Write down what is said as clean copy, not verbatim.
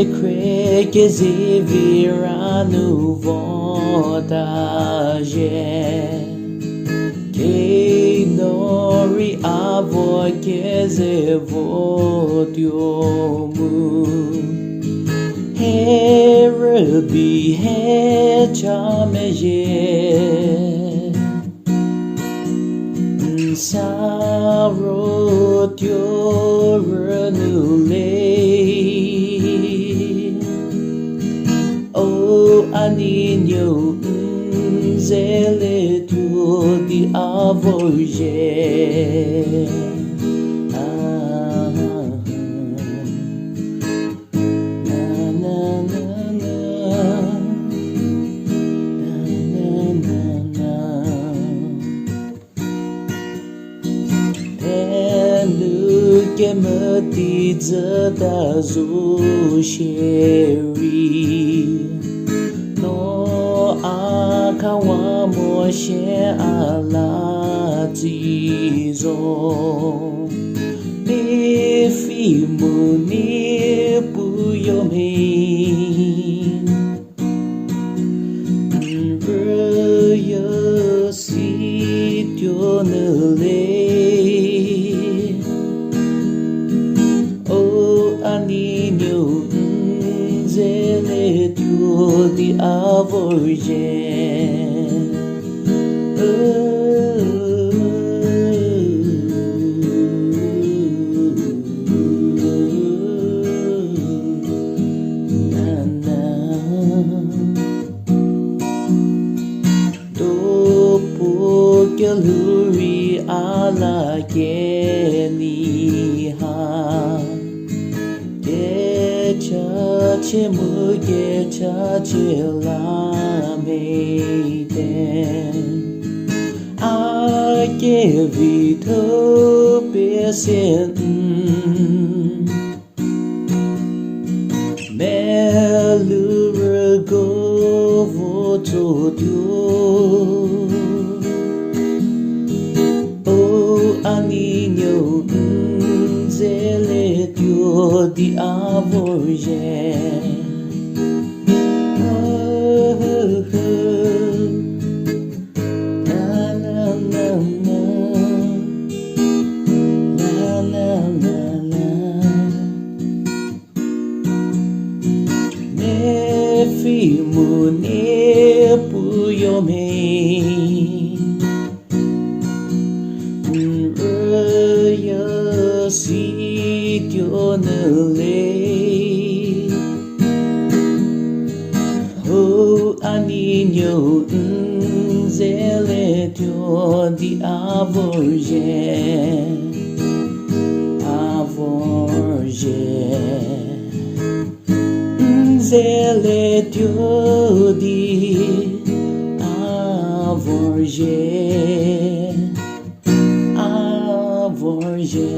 que se vira no vontade que nori a voi que se votiomu Herabi he chameje Sarot yoranule O aninho zele tu di avoje que me diz da zusheri no akawa moshe ala jizo ne fimuni puyomi Vor Zie Aninho zeletiu di avoje Dopo que lui ala keniha Chache muge chache la meiden Ake vito pesen Melurago voto dio O aninho zeletiu di avoje Fimune puyome Raya sitio nele Ho aninho zeletiu di avoje Zeletiu di avoje Avoje